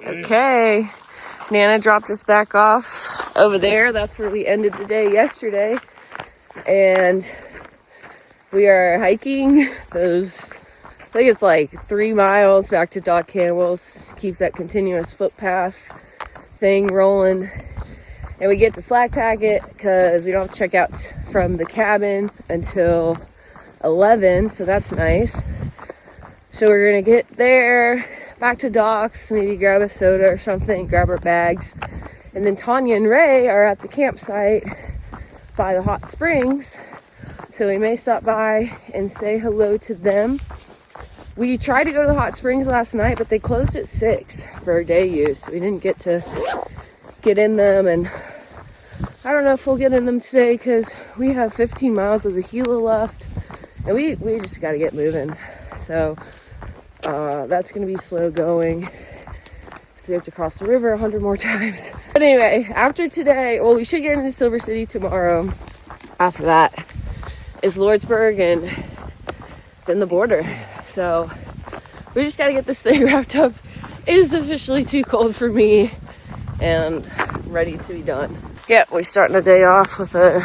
Okay, Nana dropped us back off over there. That's where we ended the day yesterday. And we are hiking those, I think it's like 3 miles back to Doc Campbell's. Keep that continuous footpath thing rolling. And we get to Slack Packet because we don't have to check out from the cabin until 11, so that's nice. So we're gonna get there, back to Doc's, maybe grab a soda or something, grab our bags. And then Tanya and Ray are at the campsite by the hot springs, so we may stop by and say hello to them. We tried to go to the hot springs last night, but they closed at 6 for day use, so we didn't get to get in them. And I don't know if we'll get in them today because we have 15 miles of the Gila left, and we just got to get moving. So that's going to be slow going. So we have to cross the river 100 more times. But anyway, after today, well, we should get into Silver City tomorrow. After that is Lordsburg and then the border. So we just got to get this thing wrapped up. It is officially too cold for me and ready to be done. Yeah, we're starting the day off with a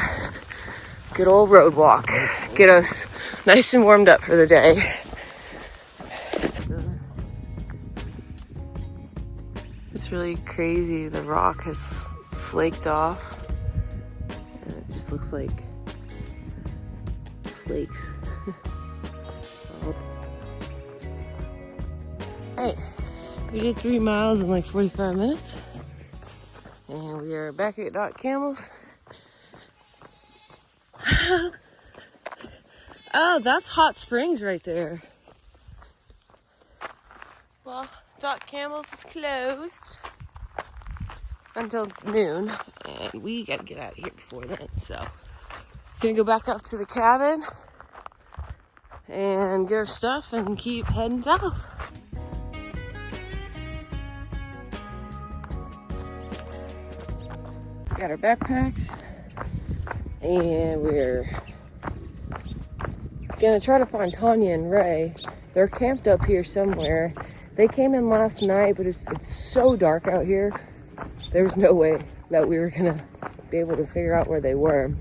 good old road walk. Get us nice and warmed up for the day. It's really crazy. The rock has flaked off and it just looks like flakes. Alright, we did 3 miles in like 45 minutes. And we are back at Doc Campbell's. Oh, that's Hot Springs right there. Well, Doc Campbell's is closed until noon, and we gotta get out of here before then. So, gonna go back up to the cabin and get our stuff and keep heading south. Got our backpacks, and we're gonna try to find Tanya and Ray. They're camped up here somewhere. They came in last night, but it's so dark out here. There's no way that we were gonna be able to figure out where they were.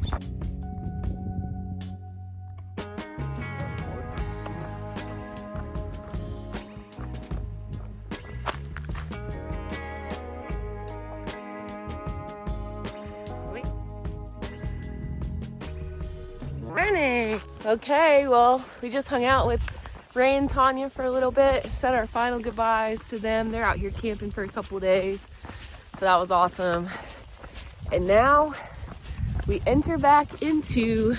Morning. Okay, well, we just hung out with Ray and Tanya for a little bit, said our final goodbyes to them. They're out here camping for a couple days, so that was awesome. And now we enter back into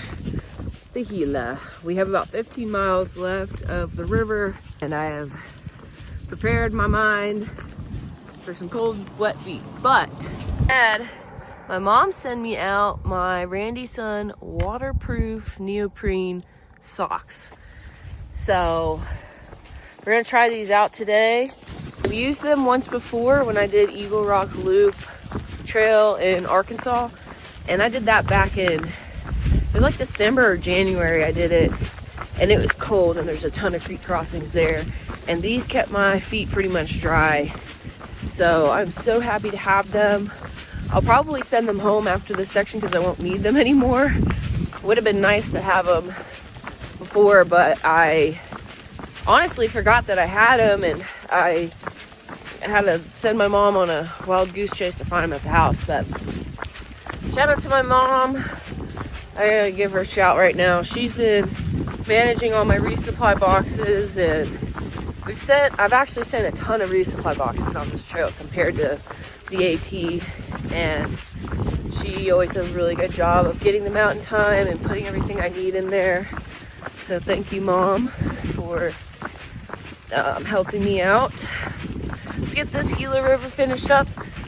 the Gila. We have about 15 miles left of the river, and I have prepared my mind for some cold, wet feet. But my mom sent me out my Randy Sun waterproof neoprene socks. So we're gonna try these out today. I've used them once before when I did Eagle Rock Loop Trail in Arkansas, and I did that back in, it was like December or January I did it, and it was cold and there's a ton of creek crossings there, and these kept my feet pretty much dry. So I'm so happy to have them. I'll probably send them home after this section because I won't need them anymore. Would have been nice to have them before, but I honestly forgot that I had them, and I had to send my mom on a wild goose chase to find them at the house. But shout out to my mom. I gotta give her a shout right now. She's been managing all my resupply boxes, and I've actually sent a ton of resupply boxes on this trail compared to the AT, and she always does a really good job of getting them out in time and putting everything I need in there. So thank you, Mom, for helping me out. Let's get this Gila River finished up.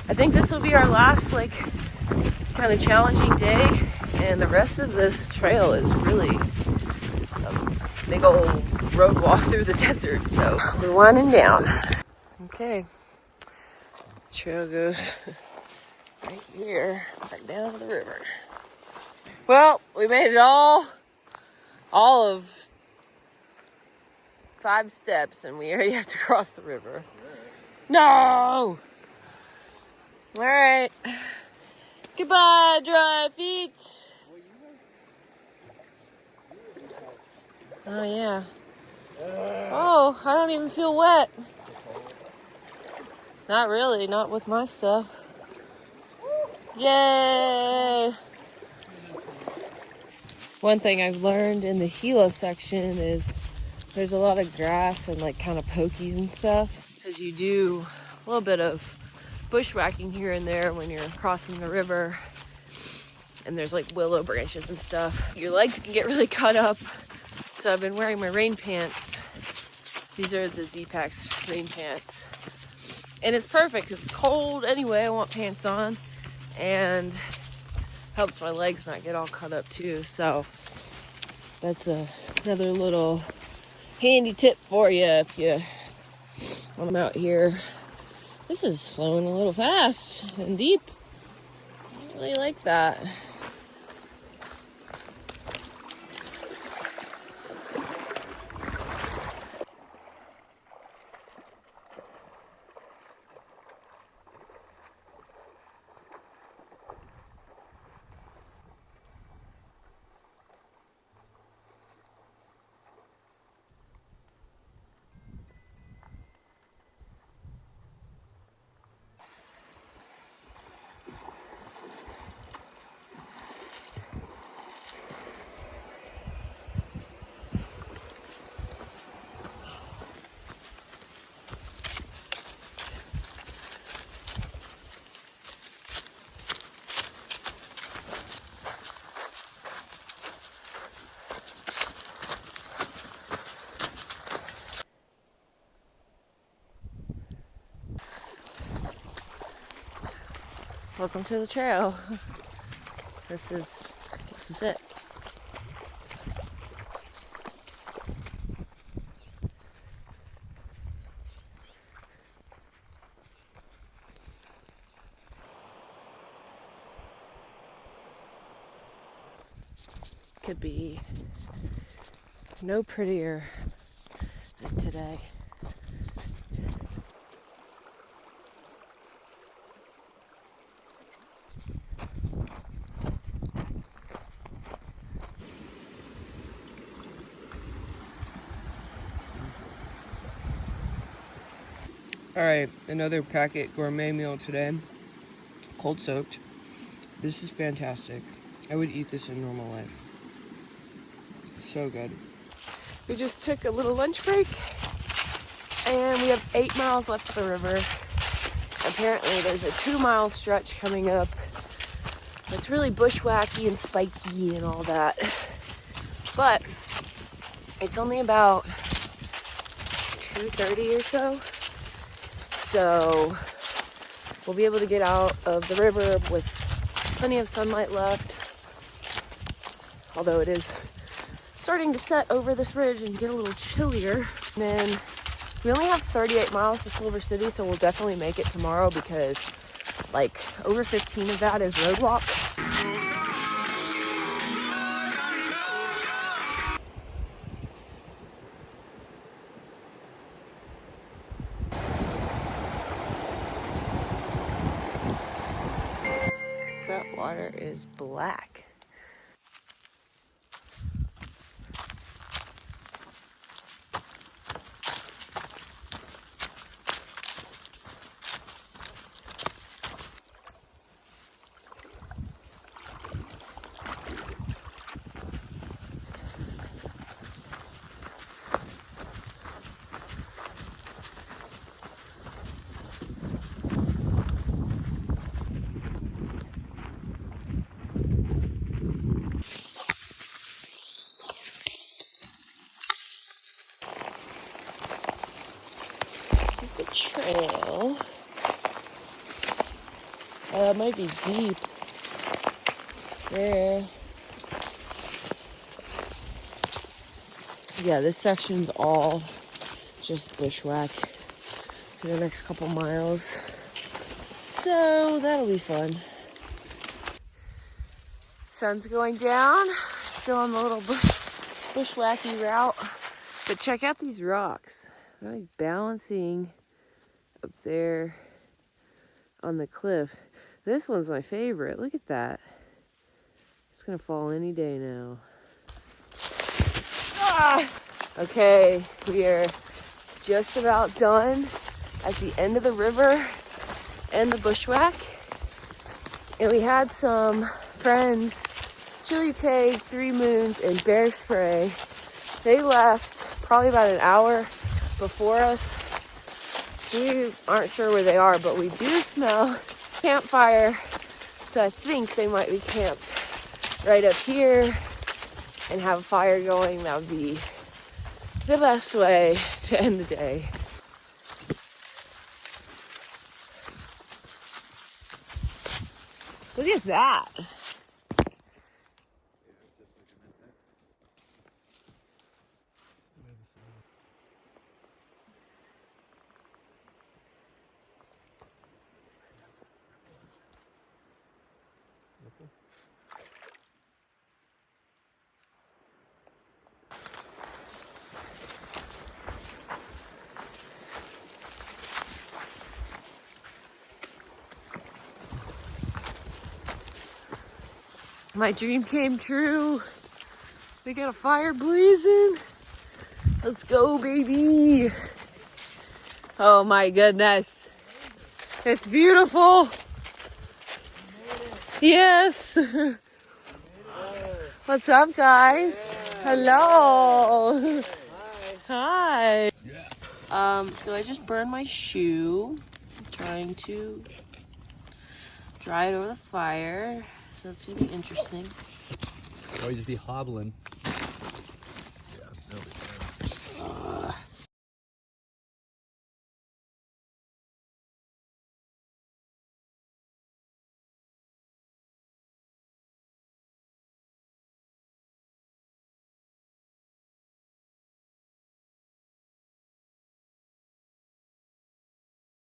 I think this will be our last kind of challenging day, and the rest of this trail is really a big old road walk through the desert. So we're winding down. Okay, trail goes right here, right down to the river. Well, we made it all of 5 steps, and we already have to cross the river. No! Alright. Goodbye, dry feet. Oh, yeah. Oh, I don't even feel wet. Not really, not with my stuff. Yay! One thing I've learned in the Gila section is there's a lot of grass and like kind of pokies and stuff. Because you do a little bit of bushwhacking here and there when you're crossing the river. And there's like willow branches and stuff. Your legs can get really cut up. So I've been wearing my rain pants. These are the Z-Packs rain pants. And it's perfect because it's cold anyway. I want pants on. And helps my legs not get all cut up too. So that's another little handy tip for you if you want them out here. This is flowing a little fast and deep. I really like that. Welcome to the trail. This is it. Could be no prettier than today. Alright, another packet gourmet meal today. Cold soaked. This is fantastic. I would eat this in normal life. So good. We just took a little lunch break and we have 8 miles left to the river. Apparently there's a 2-mile stretch coming up. It's really bushwacky and spiky and all that. But it's only about 2:30 or so. So we'll be able to get out of the river with plenty of sunlight left. Although it is starting to set over this ridge and get a little chillier. And then we only have 38 miles to Silver City, so we'll definitely make it tomorrow because like over 15 of that is roadwalk. That water is black. The trail. It might be deep there. Yeah, this section's all just bushwhack for the next couple miles. So that'll be fun. Sun's going down. We're still on the little bushwacky route. But check out these rocks. They're like balancing up there. there on the cliff. This one's my favorite. Look at that. It's gonna fall any day now. Ah! Okay, we are just about done at the end of the river and the bushwhack. And we had some friends, Chili Tag, 3 Moons, and Bear Spray. They left probably about an hour before us. We aren't sure where they are, but we do smell campfire. So I think they might be camped right up here and have a fire going. That would be the best way to end the day. Look at that. My dream came true. We got a fire blazing. Let's go, baby. Oh my goodness. It's beautiful. Yes. What's up, guys? Hello. Hi. So I just burned my shoe. I'm trying to dry it over the fire. So that's gonna be interesting. Or you just be hobbling.